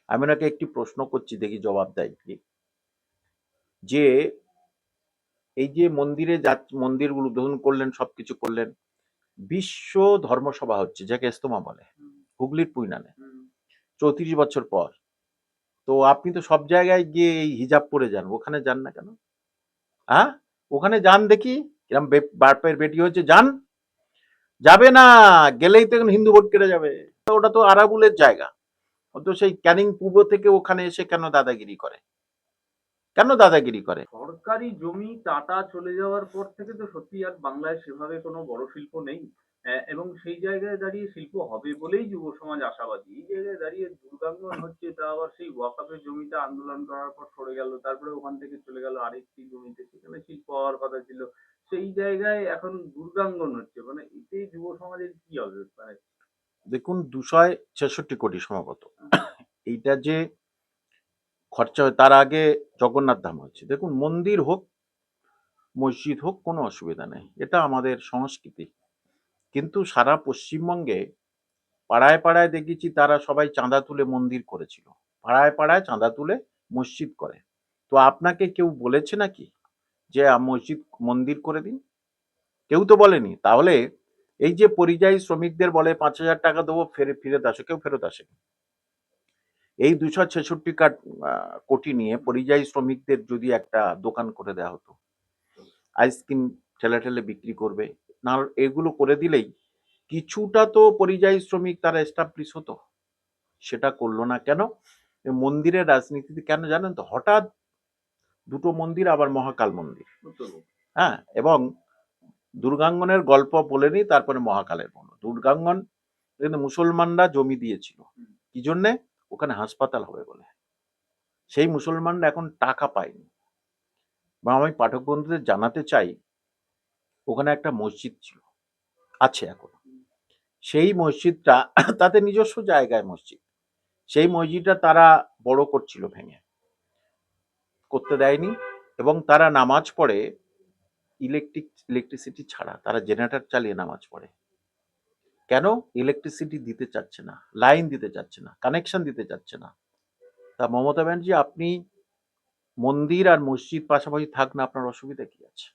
আমি ওনাকে একটি প্রশ্ন করছি, দেখি জবাব দেয় কি। যে এই যে মন্দিরগুলো উদ্বোধন করলেন, সবকিছু করলেন, বিশ্ব ধর্মসভা হচ্ছে যাকে ইস্তেমা বলে, হুগলির পুইনানে 34 বছর পর। তো আপনি তো সব জায়গায় গিয়ে এই হিজাব পরে যান, ওখানে যান না কেন? হ্যাঁ, ওখানে যান দেখি, এরকম বারপায়ের বেটি হয়েছে, যান। যাবে না, গেলেই তো এখন হিন্দু ভোট কেটে যাবে। ওটা তো আরাবুলের জায়গা। ও তো সেই ক্যানিং পূর্ব থেকে ওখানে এসে কেন দাদাগিরি করে? কেন দাদাগিরি করে? সরকারি জমি টাটা চলে যাওয়ার পর থেকে তো সত্যি আর বাংলায় সেভাবে কোনো বড় শিল্প নেই। এবং সেই জায়গায় দাঁড়িয়ে শিল্প হবে বলেই যুব সমাজ আশাবাদী। এই জায়গায় দাঁড়িয়ে দুর্গাঙ্গন হচ্ছে, তা আবার সেই ওয়াকাফের জমিটা আন্দোলন করার পর সরে গেল, তারপরে ওখান থেকে চলে গেল আরেকটি জমিতে, সেখানে শিল্প হওয়ার কথা ছিল। সেই জায়গায় এখন দুর্গাঙ্গন হচ্ছে, মানে এতে যুব সমাজের কি হবে? মানে দেখুন, 266 কোটি সম্ভবত এইটা যে খরচা হয়, তার আগে জগন্নাথ ধাম হচ্ছে। দেখুন, মন্দির হোক মসজিদ হোক কোনো অসুবিধা নেই, এটা আমাদের সংস্কৃতি। কিন্তু সারা পশ্চিমবঙ্গে পাড়ায় পাড়ায় দেখেছি তারা সবাই চাঁদা তুলে মন্দির করেছিল, পাড়ায় পাড়ায় চাঁদা তুলে মসজিদ করে। তো আপনাকে কেউ বলেছে নাকি যে মসজিদ মন্দির করে দিন? কেউ তো বলেনি। তাহলে এই যে পরিযায়ী শ্রমিকদের বলে 5,000 টাকা দেবো, ফেরত আসো, কেউ ফেরত আসে? এই 266 কোটি নিয়ে পরিযায়ী শ্রমিকদের যদি একটা দোকান করে দেওয়া হতো, আইসক্রিম ঠেলে ঠেলে বিক্রি করবে, না এগুলো করে দিলেই কিছুটা তো পরিযায়ী শ্রমিক তারা এস্টাবলিশ হতো। সেটা করলো না কেন? মন্দিরের রাজনীতিতে কেন জানেন তো? হঠাৎ দুটো মন্দির, আবার মহাকাল মন্দির, হ্যাঁ, এবং দুর্গাঙ্গনের গল্প বলেনি, তারপরে মহাকালের বলো। দুর্গাঙ্গন কিন্তু মুসলমানরা জমি দিয়েছিল কি জন্যে? ওখানে হাসপাতাল হবে বলে। সেই মুসলমানরা এখন টাকা পায়নি। বা আমি পাঠক বন্ধুদের জানাতে চাই, ওখানে একটা মসজিদ ছিল, আছে এখন। সেই মসজিদটা তাতে নিজস্ব জায়গায় মসজিদ, সেই মসজিদটা তারা বড় করছিল, ভেঙে করতে দেয়নি। এবং তারা নামাজ পড়ে ইলেকট্রিসিটি ছাড়া, তারা জেনারেটর চালিয়ে নামাজ পড়ে। কেন? ইলেকট্রিসিটি দিতে চাচ্ছে না, লাইন দিতে চাচ্ছে না, কানেকশন দিতে চাচ্ছে না। তা মমতা ব্যানার্জি, আপনি মন্দির আর মসজিদ পাশাপাশি থাক না, আপনার অসুবিধা কি আছে?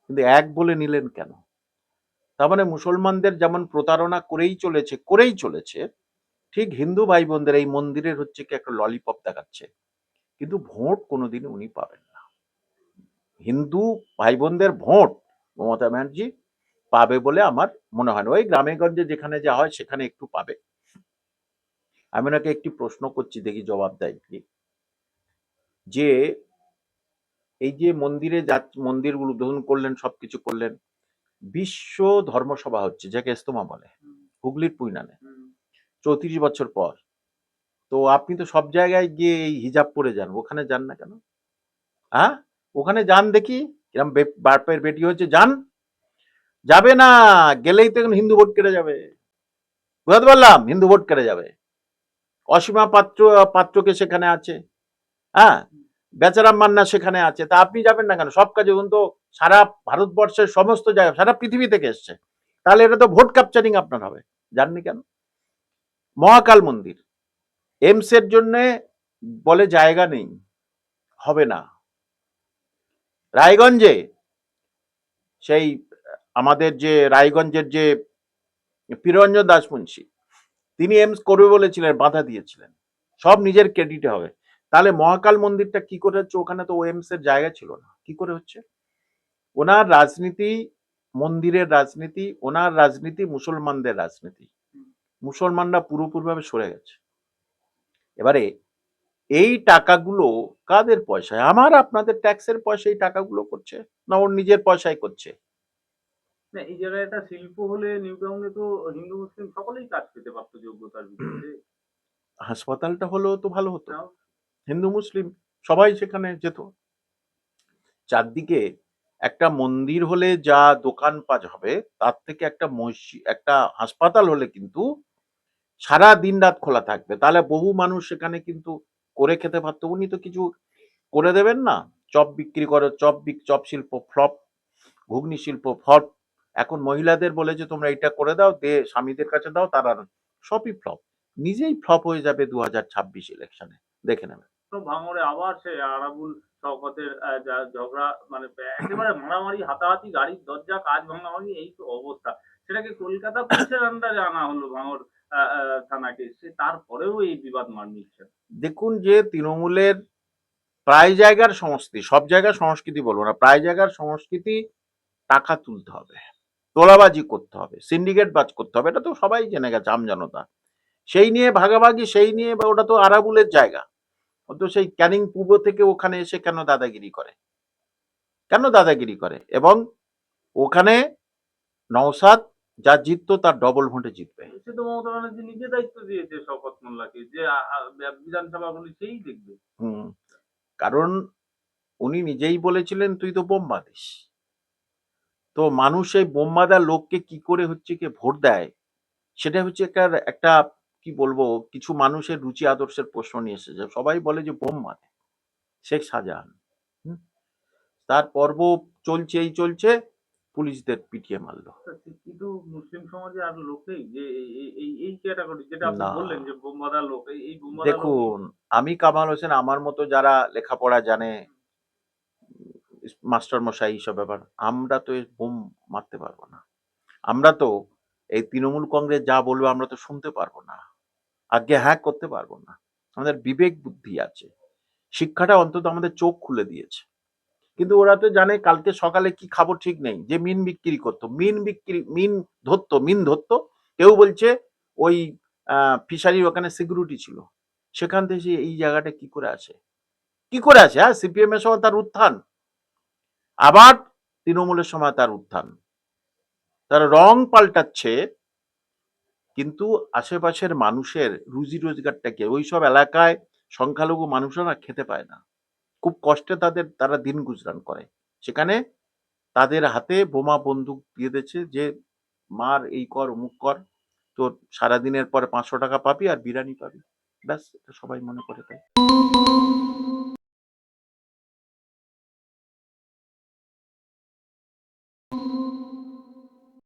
কিন্তু এক বলে নিলেন কেন? তার মানে মুসলমানদের যেমন প্রতারণা করেই চলেছে, ঠিক হিন্দু ভাই বোনদের এই মন্দিরের হচ্ছে কি একটা ললিপপ দেখাচ্ছে। কিন্তু ভোট কোনোদিন উনি পাবেন না। হিন্দু ভাই বোনদের ভোট মমতা ব্যানার্জি পাবে বলে আমার মনে হয় না। ওই গ্রামে গঞ্জে যেখানে যা হয় সেখানে একটু পাবে। আমি ওনাকে একটি প্রশ্ন করছি, দেখি জবাব দেয় কি। যে এই যে মন্দিরগুলো উদ্বোধন করলেন, সবকিছু করলেন, বিশ্ব ধর্মসভা হচ্ছে যাকে ইস্তেমা বলে, হুগলির পুইনানে 34 বছর পর। তো আপনি তো সব জায়গায় গিয়ে এই হিজাব পরে যান, ওখানে যান না কেন? হ্যাঁ, ওখানে যান দেখি, এরকম বারপায়ের বেটি হয়েছে, যান। যাবে না, গেলেই তো এখন হিন্দু ভোট কেটে যাবে। বুঝতে পারলাম, হিন্দু ভোট কেটে যাবে। অসীমা পাত্রকে সেখানে আছে, হ্যাঁ, বেচারাম মান্না সেখানে আছে। তা আপনি যাবেন না কেন? সব কাজে তো সারা ভারতবর্ষের সমস্ত জায়গা, সারা পৃথিবী থেকে এসছে। তাহলে এটা তো ভোট ক্যাপচারিং আপনার হবে। জাননি কেন? মহাকাল মন্দির, এমস এর জন্য বলে জায়গা নেই, হবে না। রায়গঞ্জে সেই আমাদের যে রায়গঞ্জের যে প্রিয়রঞ্জন দাসমুন্সী, তিনি এমস করবে বলেছিলেন, বাধা দিয়েছিলেন। সব নিজের ক্রেডিটে হবে। তাহলে মহাকাল মন্দিরটা কি করে হচ্ছে? ওখানে তো ও এমস এর জায়গা ছিল না, কি করে হচ্ছে? ওনার রাজনীতি মন্দিরের রাজনীতি, ওনার রাজনীতি মুসলমানদের রাজনীতি। মুসলমানরা পুরোপুরিভাবে সরে গেছে। এবারে এই টাকাগুলো কাদের পয়সায়? আমার আপনাদের ট্যাক্সের পয়সা এই টাকাগুলো করছে, না ওর নিজের পয়সায় করছে? না, এই জায়গায় একটা শিল্প হলে নিউ টাউনে তো হিন্দু মুসলিম সকলেই কাজ পেতে পারতো যোগ্যতার ভিত্তিতে। হাসপাতালটা হলেও তো ভালো হতো, তাও হিন্দু মুসলিম সবাই সেখানে যেত। চারদিকে একটা মন্দির হলে যা দোকানপাট হবে, তার থেকে একটা মসজিদ, একটা হাসপাতাল হলে কিন্তু সারা দিন রাত খোলা থাকবে। তাহলে বহু মানুষ সেখানে কিন্তু করে খেতে পারতো। উনি তো কিছু করে দেবেন না। চপ বিক্রি করে, চপ শিল্প ফ্লপ, ঘুগনি শিল্প ফ্লপ। এখন মহিলাদের বলে যে তোমরা এটা করে দাও, স্বামীদের কাছে দাও, তারা সবই ফ্লপ। নিজেই ফ্লপ হয়ে যাবে 2026 ইলেকশনে, দেখে নেবেন। তো ভাঙড়ে আবার সে আরাবুল শওকতের যা ঝগড়া, মানে একেবারে মারামারি, হাতাহাতি, গাড়ির দরজা কাঁচ ভাঙাভাঙি, এই তো অবস্থা। সেটাকে কলকাতা পুলিশের আন্ডারে আনা হলো ভাঙড় থানাকে, সে তারপরেও এই বিবাদ মিটছে না। দেখুন যে তৃণমূলের প্রায় জায়গার সংস্কৃতি, সব জায়গার সংস্কৃতি বলবো না, প্রায় জায়গার সংস্কৃতি টাকা তুলতে হবে, তোলাবাজি করতে হবে, সিন্ডিকেট বাজ করতে হবে, এটা তো সবাই জেনে গেছে আমজনতা। সেই নিয়ে ভাগাভাগি, সেই নিয়ে বা ওটা তো আরাবুলের জায়গা, ও তো সেই ক্যানিং পূর্ব থেকে ওখানে এসে কেন দাদাগিরি করে, কেন দাদাগিরি করে? এবং ওখানে নওশাদ যা জিততো তার ডবল ভোটে জিতবে। সে তো মমতা ব্যানার্জি নিজে দায়িত্ব দিয়েছে শওকত মোল্লাকে যে বিধানসভাগুলি সেই দেখবে। হুম, কারণ উনি নিজেই বলেছিলেন তুই তো বোম বাঁধিস। তো মানুষ এই বোম বাঁধা লোককে কি করে হচ্ছে কি ভোট দেয়, সেটা হচ্ছে একটা একটা কি বলবো, কিছু মানুষের রুচি আদর্শের প্রশ্ন নিয়ে এসেছে। সবাই বলে যে বোম বাঁধে শেখ শাহজাহান। হুম, তার পর্ব চলছে, এই চলছে, পুলিশদের পিটিয়ে মারলো। কিন্তু মুসলিম সমাজে আর লোক নেই যে এই ক্যাটাগরি যেটা আপনি না, বললেন যে বোম বাঁধা লোক, এই বোম বাঁধা লোক দেখুন, আমি কামাল হোসেন, আমার মতো যারা লেখাপড়া জানে, মাস্টার মশাই এইসব ব্যাপার, আমরা তো এই বোম মারতে পারবো না। আমরা তো এই তৃণমূল কংগ্রেস যা বলবে আমরা তো শুনতে পারবো না, আজ্ঞে হ্যাঁ করতে পারবো না। আমাদের বিবেক বুদ্ধি আছে, শিক্ষাটা অন্তত আমাদের চোখ খুলে দিয়েছে। কিন্তু ওরা তো জানে কালকে সকালে কি খাবো ঠিক নেই, যে মিন বিক্রি করতো, মিন ধরতো, কেউ বলছে ওই ফিশারির ওখানে সিকিউরিটি ছিল, সেখান থেকে সে এই জায়গাটা কি করে আসে, কি করে আসে? হ্যাঁ, সিপিএম এর সময় তার উত্থান, আবার তৃণমূলের সময় তার উত্থান, তারা রং পাল্টাচ্ছে, কিন্তু আশেপাশের মানুষের রুজি রোজগারটাকে, ওইসব এলাকায় সংখ্যালঘু মানুষরা না খেতে পায় না, খুব কষ্টে তারা দিন গুজরান করে। সেখানে তাদের হাতে বোমা বন্দুক দিয়ে দিয়েছে যে মার, এই কর, অমুক কর, তোর সারাদিনের পরে 500 টাকা পাবি আর বিরিয়ানি পাবি, ব্যাস, এটা সবাই মনে করে তাই।